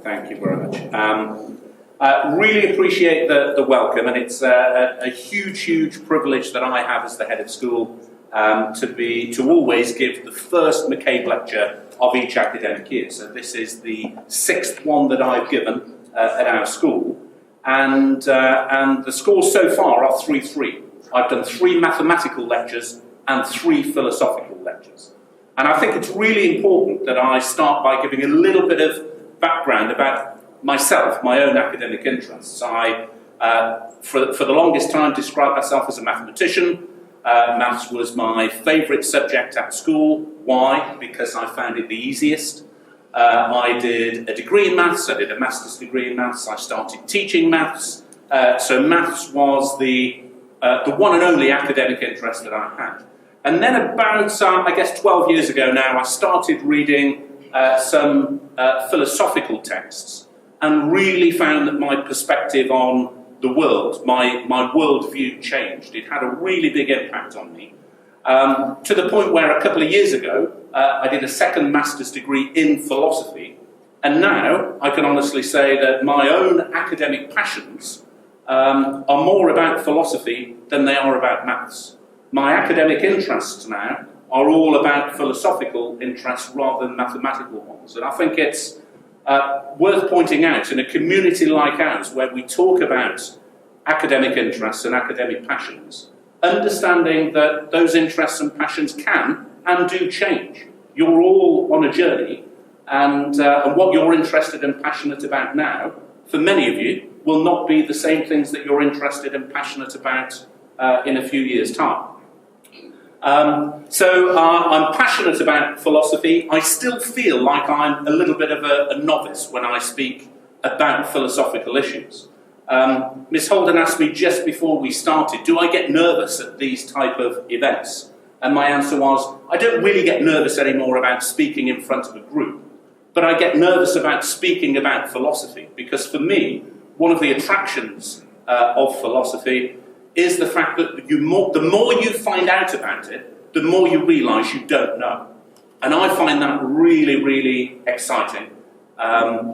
Thank you very much. Really appreciate the welcome, and it's a huge privilege that I have as the head of school to always give the first McCabe lecture of each academic year. So this is the 6th one that I've given at our school, and the scores so far are 3-3. I've done 3 mathematical lectures and 3 philosophical lectures. And I think it's really important that I start by giving a little bit of background about myself, my own academic interests. I, for the longest time, described myself as a mathematician. Maths was my favourite subject at school. Why? Because I found it the easiest. I did a degree in maths, I did a master's degree in maths, I started teaching maths. So maths was the one and only academic interest that I had. And then about, I guess 12 years ago now, I started reading some philosophical texts and really found that my perspective on the world, my worldview changed. It had a really big impact on me, to the point where a couple of years ago, I did a second master's degree in philosophy, and now I can honestly say that my own academic passions are more about philosophy than they are about maths. My academic interests now are all about philosophical interests rather than mathematical ones. And I think it's worth pointing out in a community like ours where we talk about academic interests and academic passions, understanding that those interests and passions can and do change. You're all on a journey, and what you're interested and passionate about now, for many of you, will not be the same things that you're interested and passionate about in a few years' time. So I'm passionate about philosophy. I still feel like I'm a little bit of a novice when I speak about philosophical issues. Miss Holden asked me just before we started, do I get nervous at these type of events? And my answer was, I don't really get nervous anymore about speaking in front of a group, but I get nervous about speaking about philosophy, because for me, one of the attractions of philosophy is the fact that the more you find out about it, the more you realise you don't know. And I find that really exciting,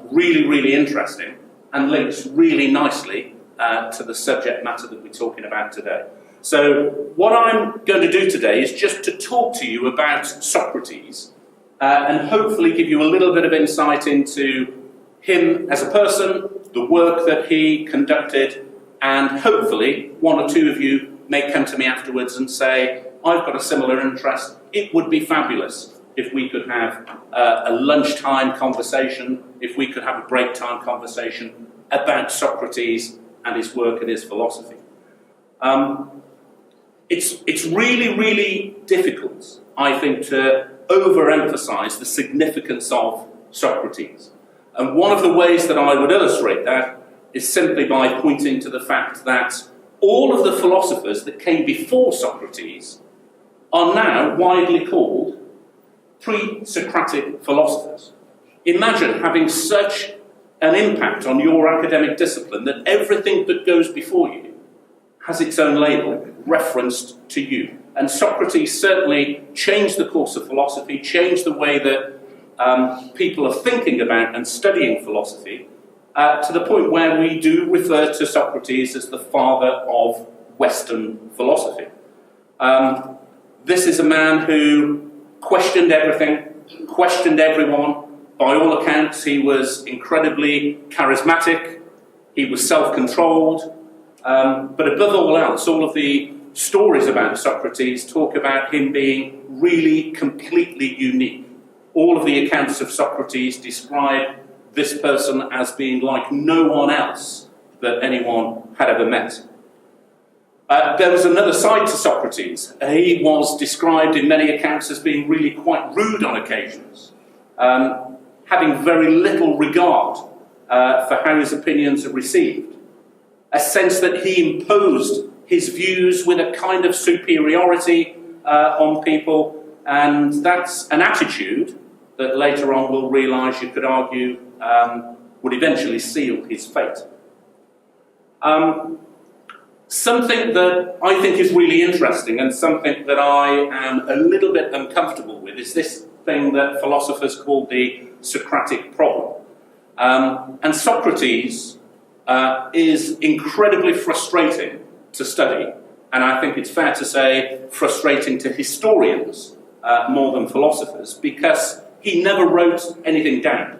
really interesting, and links really nicely to the subject matter that we're talking about today. So what I'm going to do today is just to talk to you about Socrates and hopefully give you a little bit of insight into him as a person, the work that he conducted, and hopefully one or two of you may come to me afterwards and say, I've got a similar interest. It would be fabulous if we could have a lunchtime conversation, if we could have a break time conversation about Socrates and his work and his philosophy. It's really difficult, I think, to overemphasize the significance of Socrates. And one of the ways that I would illustrate that is simply by pointing to the fact that all of the philosophers that came before Socrates are now widely called pre-Socratic philosophers. Imagine having such an impact on your academic discipline that everything that goes before you has its own label referenced to you. And Socrates certainly changed the course of philosophy, changed the way that people are thinking about and studying philosophy, to the point where we do refer to Socrates as the father of Western philosophy. This is a man who questioned everything, questioned everyone. By all accounts, he was incredibly charismatic, he was self-controlled, but above all else, all of the stories about Socrates talk about him being really completely unique. All of the accounts of Socrates describe this person as being like no one else that anyone had ever met. There was another side to Socrates. He was described in many accounts as being really quite rude on occasions, having very little regard for how his opinions are received. A sense that he imposed his views with a kind of superiority on people, and that's an attitude that later on we'll realise, you could argue, would eventually seal his fate. Something that I think is really interesting and something that I am a little bit uncomfortable with is this thing that philosophers call the Socratic problem. And Socrates is incredibly frustrating to study, and I think it's fair to say frustrating to historians more than philosophers, because he never wrote anything down.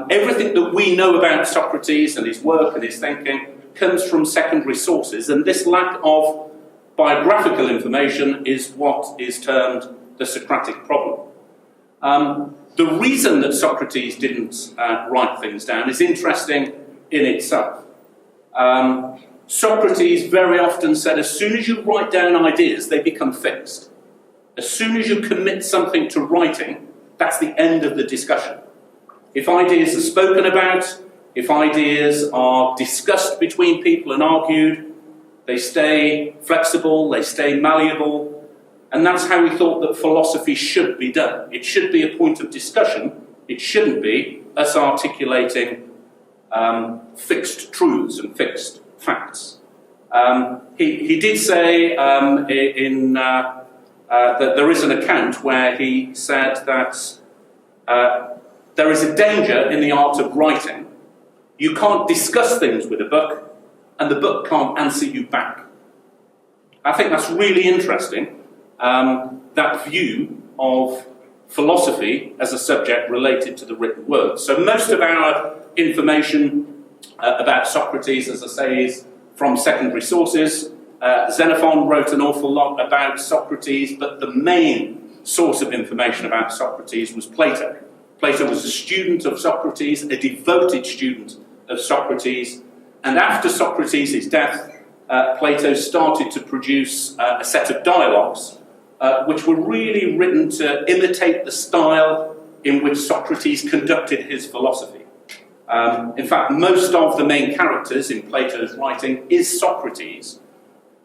Everything that we know about Socrates and his work and his thinking comes from secondary sources, and this lack of biographical information is what is termed the Socratic problem. The reason that Socrates didn't write things down is interesting in itself. Socrates very often said, as soon as you write down ideas, they become fixed. As soon as you commit something to writing, that's the end of the discussion. If ideas are spoken about, if ideas are discussed between people and argued, they stay flexible, they stay malleable, and that's how he thought that philosophy should be done. It should be a point of discussion. It shouldn't be us articulating fixed truths and fixed facts. He did say that there is an account where he said that there is a danger in the art of writing. You can't discuss things with a book, and the book can't answer you back. I think that's really interesting, that view of philosophy as a subject related to the written word. So most of our information about Socrates, as I say, is from secondary sources. Xenophon wrote an awful lot about Socrates, but the main source of information about Socrates was Plato. Plato was a student of Socrates, a devoted student of Socrates, and after Socrates' death, Plato started to produce a set of dialogues which were really written to imitate the style in which Socrates conducted his philosophy. In fact, most of the main characters in Plato's writing is Socrates,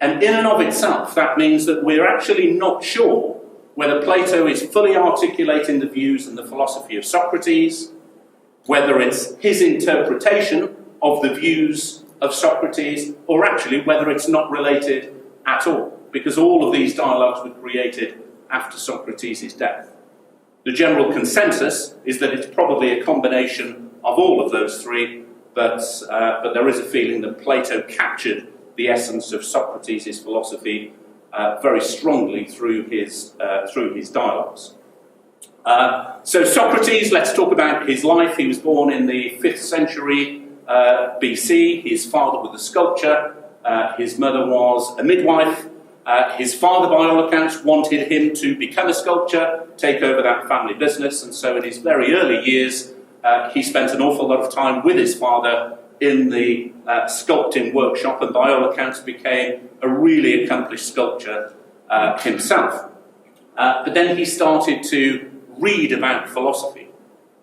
and in and of itself, that means that we're actually not sure whether Plato is fully articulating the views and the philosophy of Socrates, whether it's his interpretation of the views of Socrates, or actually whether it's not related at all, because all of these dialogues were created after Socrates' death. The general consensus is that it's probably a combination of all of those three, but there is a feeling that Plato captured the essence of Socrates' philosophy very strongly through his dialogues. So Socrates, let's talk about his life. He was born in the 5th century BC. His father was a sculptor. His mother was a midwife. His father, by all accounts, wanted him to become a sculptor, take over that family business, and so in his very early years, he spent an awful lot of time with his father in the sculpting workshop, and by all accounts became a really accomplished sculptor himself. But then he started to read about philosophy,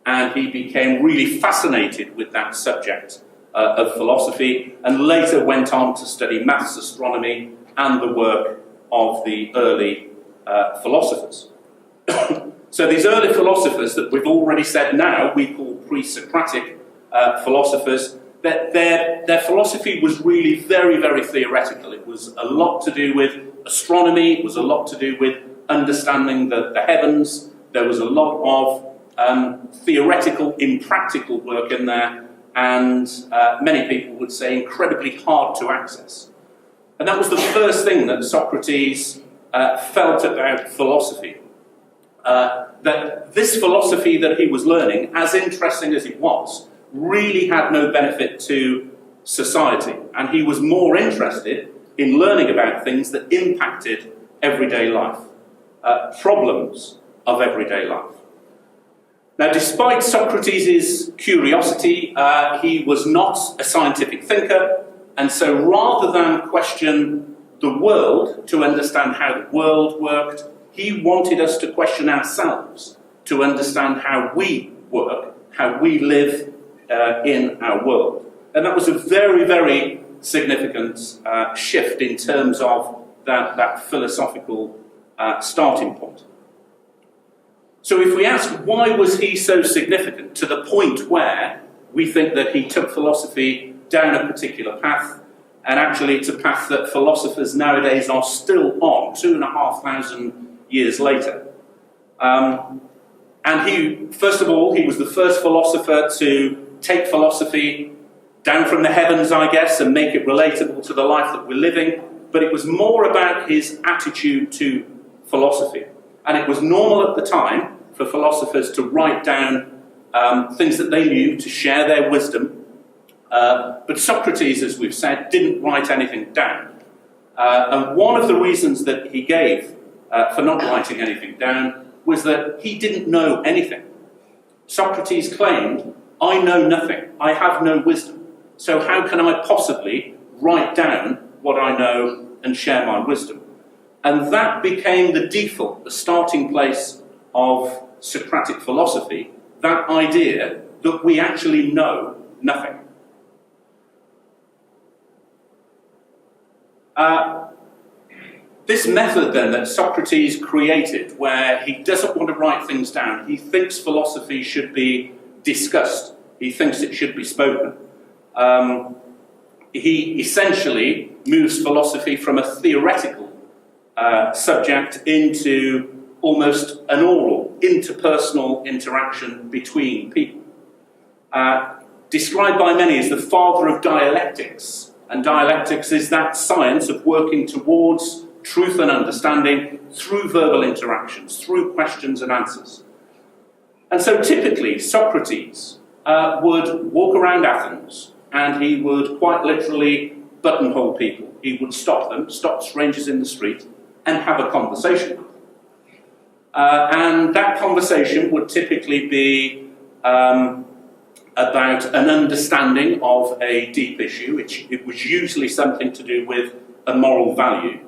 and he became really fascinated with that subject of philosophy, and later went on to study maths, astronomy, and the work of the early philosophers. So these early philosophers that we've already said now we call pre-Socratic philosophers, that their philosophy was really very, very theoretical. It was a lot to do with astronomy, it was a lot to do with understanding the heavens. There was a lot of theoretical, impractical work in there, and many people would say incredibly hard to access. And that was the first thing that Socrates felt about philosophy. That this philosophy that he was learning, as interesting as it was, really had no benefit to society. And he was more interested in learning about things that impacted everyday life, problems of everyday life. Now, despite Socrates' curiosity, he was not a scientific thinker, and so rather than question the world to understand how the world worked, he wanted us to question ourselves to understand how we work, how we live in our world. And that was a very, very significant shift in terms of that philosophical starting point. So if we ask, why was he so significant to the point where we think that he took philosophy down a particular path, and actually it's a path that philosophers nowadays are still on, 2,500 years later? And first of all, he was the first philosopher to take philosophy down from the heavens, I guess, and make it relatable to the life that we're living. But it was more about his attitude to philosophy. And it was normal at the time for philosophers to write down things that they knew, to share their wisdom. But Socrates, as we've said, didn't write anything down. And one of the reasons that he gave for not writing anything down was that he didn't know anything. Socrates claimed, I know nothing, I have no wisdom. So how can I possibly write down what I know and share my wisdom? And that became the default, the starting place of Socratic philosophy, that idea that we actually know nothing. This method then that Socrates created, where he doesn't want to write things down, he thinks philosophy should be discussed, he thinks it should be spoken. He essentially moves philosophy from a theoretical subject into almost an oral, interpersonal interaction between people. Described by many as the father of dialectics, and dialectics is that science of working towards truth and understanding through verbal interactions, through questions and answers. And so typically Socrates would walk around Athens and he would quite literally buttonhole people. He would stop them, stop strangers in the street and have a conversation with them. And that conversation would typically be about an understanding of a deep issue. It was usually something to do with a moral value.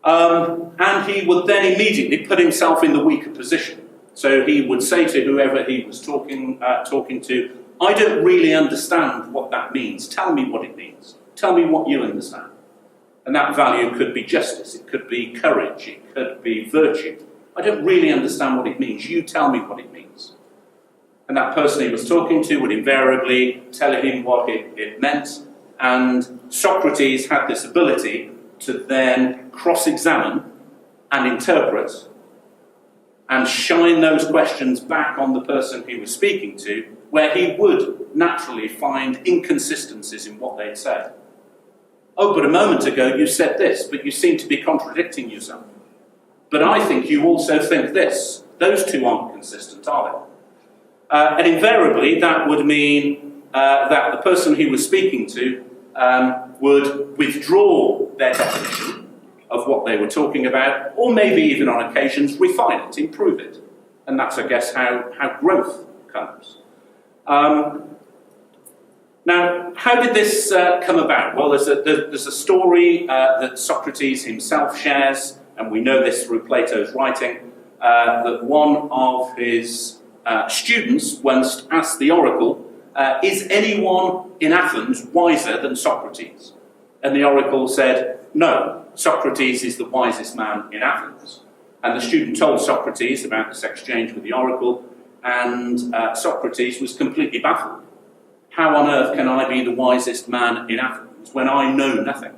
And he would then immediately put himself in the weaker position. So he would say to whoever he was talking to, I don't really understand what that means. Tell me what it means. Tell me what you understand. And that value could be justice, it could be courage, it could be virtue. I don't really understand what it means. You tell me what it means. And that person he was talking to would invariably tell him what it meant. And Socrates had this ability to then cross-examine and interpret and shine those questions back on the person he was speaking to, where he would naturally find inconsistencies in what they'd said. Oh, but a moment ago you said this, but you seem to be contradicting yourself. But I think you also think this. Those two aren't consistent, are they? And invariably that would mean that the person he was speaking to would withdraw their definition of what they were talking about, or maybe even on occasions refine it, improve it. And that's, I guess, how growth comes. Now, how did this come about? Well, there's a story that Socrates himself shares, and we know this through Plato's writing, that one of his students once asked the oracle, is anyone in Athens wiser than Socrates? And the oracle said, no, Socrates is the wisest man in Athens. And the student told Socrates about this exchange with the oracle, and Socrates was completely baffled. How on earth can I be the wisest man in Athens when I know nothing?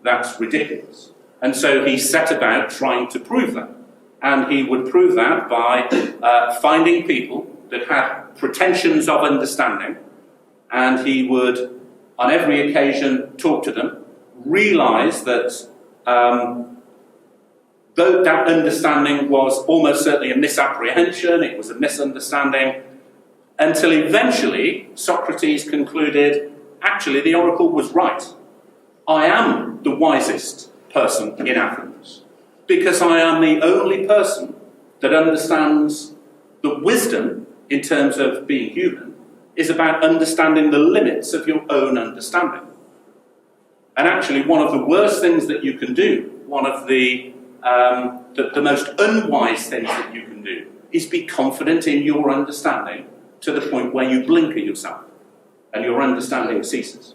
That's ridiculous. And so he set about trying to prove that. And he would prove that by finding people that had pretensions of understanding, and he would, on every occasion, talk to them, realise that though that understanding was almost certainly a misapprehension, it was a misunderstanding, until eventually Socrates concluded, actually the oracle was right. I am the wisest person in Athens, because I am the only person that understands that wisdom, in terms of being human, is about understanding the limits of your own understanding. And actually, one of the worst things that you can do, one of the most unwise things that you can do, is be confident in your understanding to the point where you blinker yourself and your understanding ceases.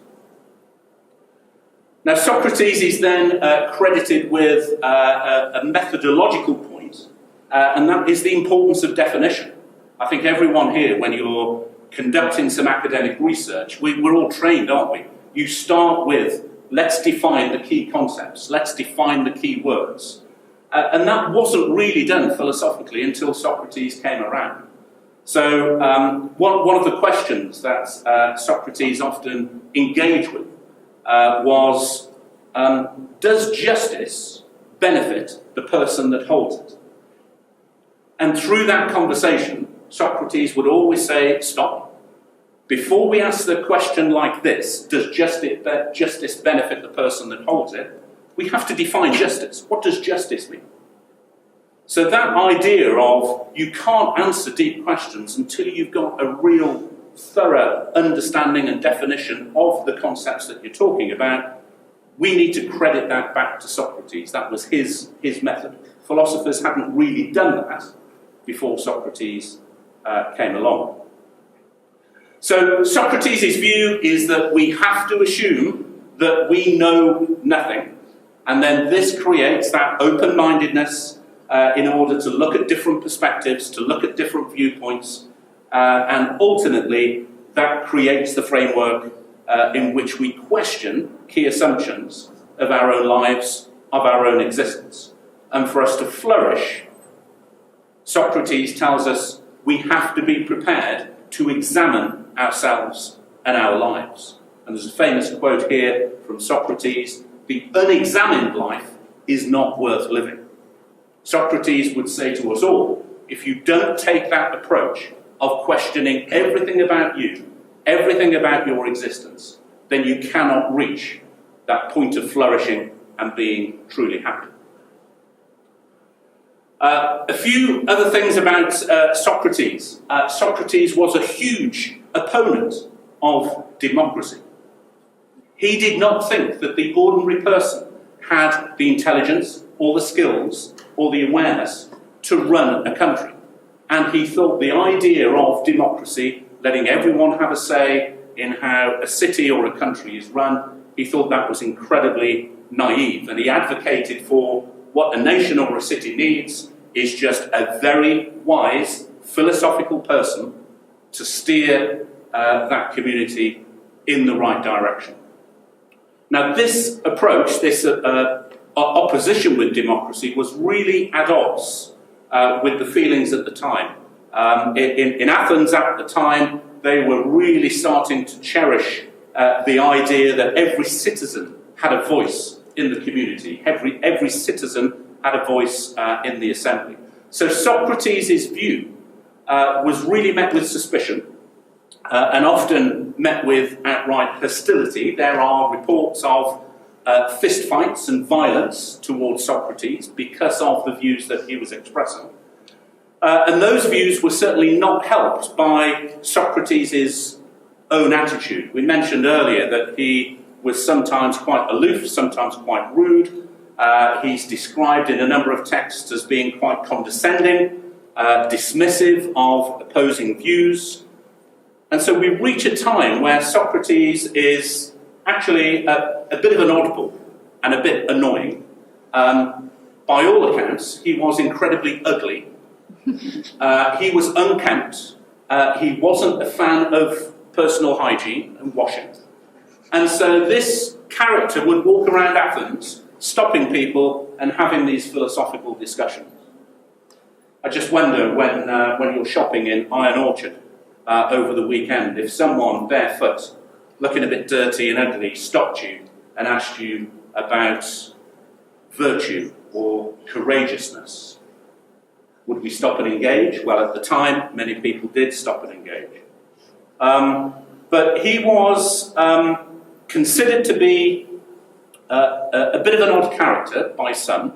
Now, Socrates is then credited with a methodological point, and that is the importance of definition. I think everyone here, when you're conducting some academic research, we're all trained, aren't we? You start with, let's define the key concepts, let's define the key words. And that wasn't really done philosophically until Socrates came around. So one of the questions that Socrates often engaged with was, does justice benefit the person that holds it? And through that conversation, Socrates would always say, stop. Before we ask the question like this, does justice benefit the person that holds it, we have to define justice. What does justice mean? So that idea of you can't answer deep questions until you've got a real thorough understanding and definition of the concepts that you're talking about, we need to credit that back to Socrates. That was his method. Philosophers hadn't really done that before Socrates came along. So Socrates' view is that we have to assume that we know nothing, and then this creates that open-mindedness in order to look at different perspectives, to look at different viewpoints, and ultimately that creates the framework in which we question key assumptions of our own lives, of our own existence. And for us to flourish, Socrates tells us we have to be prepared to examine ourselves and our lives. And there's a famous quote here from Socrates, the unexamined life is not worth living. Socrates would say to us all, if you don't take that approach of questioning everything about you, everything about your existence, then you cannot reach that point of flourishing and being truly happy. A few other things about Socrates. Socrates was a huge opponent of democracy. He did not think that the ordinary person had the intelligence or the skills or the awareness to run a country. And he thought the idea of democracy, letting everyone have a say in how a city or a country is run, he thought that was incredibly naive. And he advocated for what a nation or a city needs is just a very wise, philosophical person to steer that community in the right direction. Now, this approach, this opposition with democracy was really at odds with the feelings at the time. In Athens at the time, they were really starting to cherish the idea that every citizen had a voice in the community. Every citizen had a voice in the assembly. So Socrates' view was really met with suspicion and often met with outright hostility. There are reports of fistfights and violence towards Socrates because of the views that he was expressing. And those views were certainly not helped by Socrates' own attitude. We mentioned earlier that he was sometimes quite aloof, sometimes quite rude. He's described in a number of texts as being quite condescending, dismissive of opposing views. And so we reach a time where Socrates is actually a bit of an oddball and a bit annoying. By all accounts, he was incredibly ugly. He was unkempt. He wasn't a fan of personal hygiene and washing. And so this character would walk around Athens, stopping people and having these philosophical discussions. I just wonder when you're shopping in Iron Orchard over the weekend, if someone barefoot, looking a bit dirty and ugly, stopped you and asked you about virtue or courageousness. Would we stop and engage? Well, at the time, many people did stop and engage. But he was considered to be a bit of an odd character by some.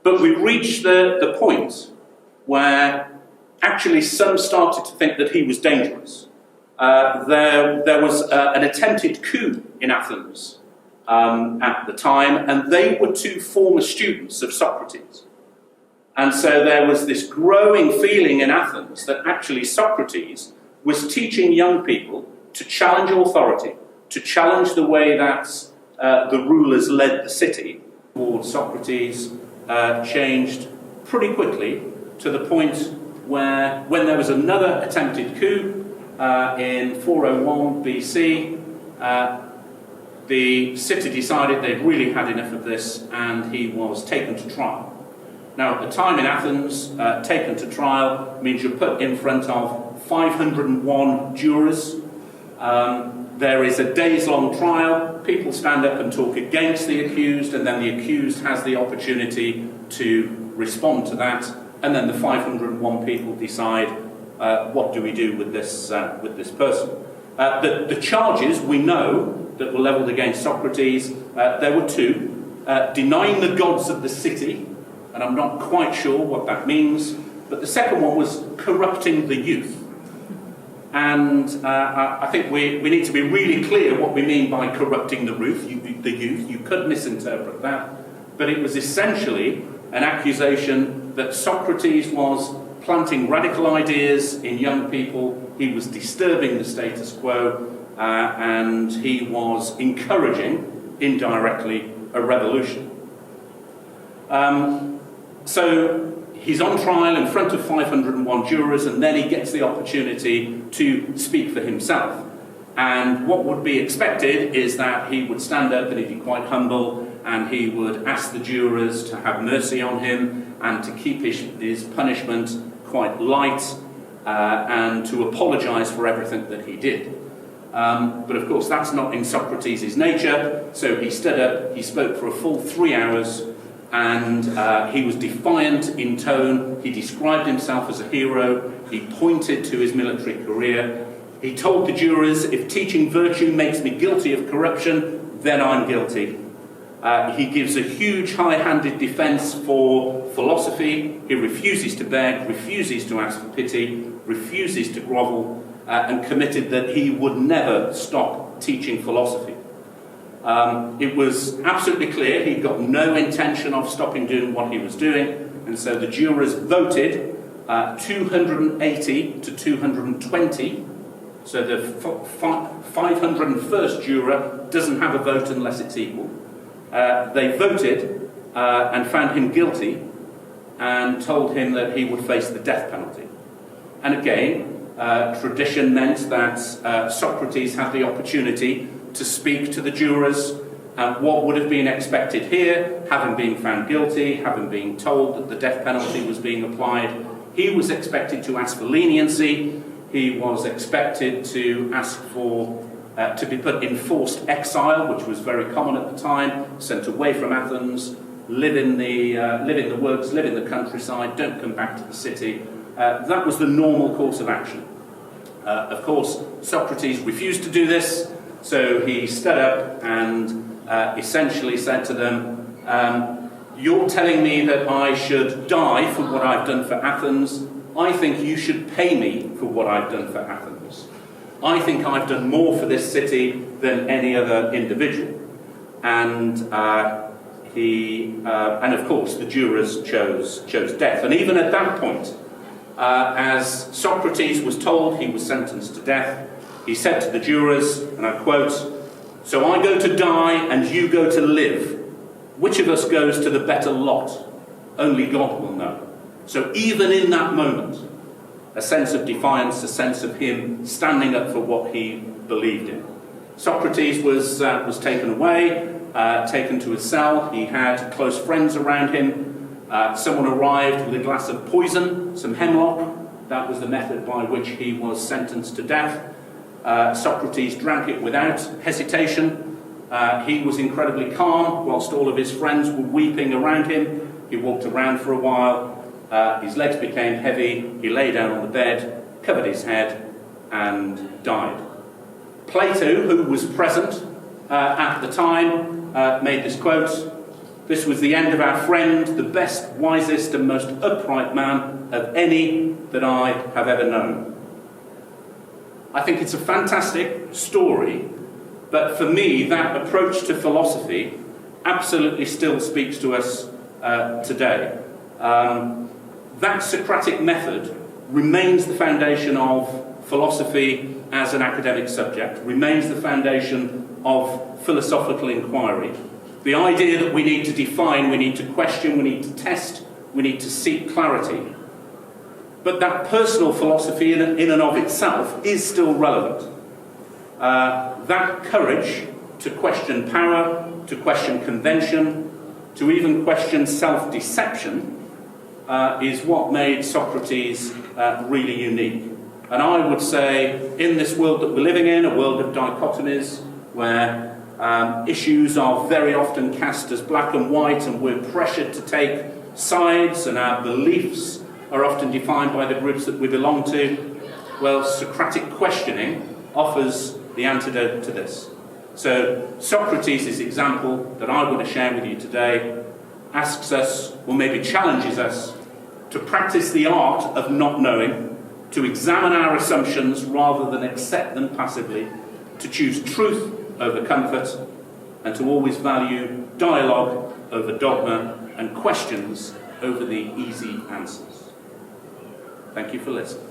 But we reached the point where actually some started to think that he was dangerous. There was an attempted coup in Athens at the time, and they were two former students of Socrates. And so there was this growing feeling in Athens that actually Socrates was teaching young people to challenge authority, to challenge the way that the rulers led the city. Socrates changed pretty quickly to the point where, when there was another attempted coup in 401 BC, the city decided they'd really had enough of this, and he was taken to trial. Now, at the time in Athens, taken to trial means you're put in front of 501 jurors. There is a days-long trial. People stand up and talk against the accused, and then the accused has the opportunity to respond to that, and then the 501 people decide what do we do with this person. The charges we know that were levelled against Socrates, there were two: denying the gods of the city, and I'm not quite sure what that means, but the second one was corrupting the youth. And I think we need to be really clear what we mean by corrupting the youth. You could misinterpret that, but it was essentially an accusation that Socrates was planting radical ideas in young people, he was disturbing the status quo, and he was encouraging, indirectly, a revolution. So he's on trial in front of 501 jurors, and then he gets the opportunity to speak for himself. And what would be expected is that he would stand up and he'd be quite humble, and he would ask the jurors to have mercy on him and to keep his punishment quite light, and to apologise for everything that he did. But of course that's not in Socrates' nature, so he stood up, he spoke for a full 3 hours, and he was defiant in tone. He described himself as a hero, he pointed to his military career, he told the jurors, if teaching virtue makes me guilty of corruption, then I'm guilty. He gives a huge high-handed defence for philosophy. He refuses to beg, refuses to ask for pity, refuses to grovel, and committed that he would never stop teaching philosophy. It was absolutely clear he'd got no intention of stopping doing what he was doing, and so the jurors voted 280 to 220. So the 501st juror doesn't have a vote unless it's equal. They voted and found him guilty and told him that he would face the death penalty. And again, tradition meant that Socrates had the opportunity to speak to the jurors, and what would have been expected here, having been found guilty, having been told that the death penalty was being applied, he was expected to ask for leniency, he was expected to ask for to be put in forced exile, which was very common at the time, sent away from Athens, live in the woods, live in the countryside, don't come back to the city. That was the normal course of action. Of course, Socrates refused to do this, so he stood up and essentially said to them, you're telling me that I should die for what I've done for Athens. I think you should pay me for what I've done for Athens. I think I've done more for this city than any other individual. And of course the jurors chose death. And even at that point, as Socrates was told he was sentenced to death, he said to the jurors, and I quote, "So I go to die and you go to live. Which of us goes to the better lot? Only God will know." So even in that moment, a sense of defiance, a sense of him standing up for what he believed in. Socrates was taken away, taken to his cell. He had close friends around him. Someone arrived with a glass of poison, some hemlock. That was the method by which he was sentenced to death. Socrates drank it without hesitation. He was incredibly calm whilst all of his friends were weeping around him. He walked around for a while. His legs became heavy. He lay down on the bed, covered his head, and died. Plato, who was present at the time, made this quote, "This was the end of our friend, the best, wisest, and most upright man of any that I have ever known." I think it's a fantastic story, but for me, that approach to philosophy absolutely still speaks to us today. That Socratic method remains the foundation of philosophy as an academic subject, remains the foundation of philosophical inquiry. The idea that we need to define, we need to question, we need to test, we need to seek clarity. But that personal philosophy in and of itself is still relevant. That courage to question power, to question convention, to even question self-deception, is what made Socrates really unique. And I would say, in this world that we're living in, a world of dichotomies, where issues are very often cast as black and white, and we're pressured to take sides, and our beliefs are often defined by the groups that we belong to, well, Socratic questioning offers the antidote to this. So Socrates' example that I want to share with you today asks us, or maybe challenges us, to practice the art of not knowing, to examine our assumptions rather than accept them passively, to choose truth over comfort, and to always value dialogue over dogma and questions over the easy answers. Thank you for listening.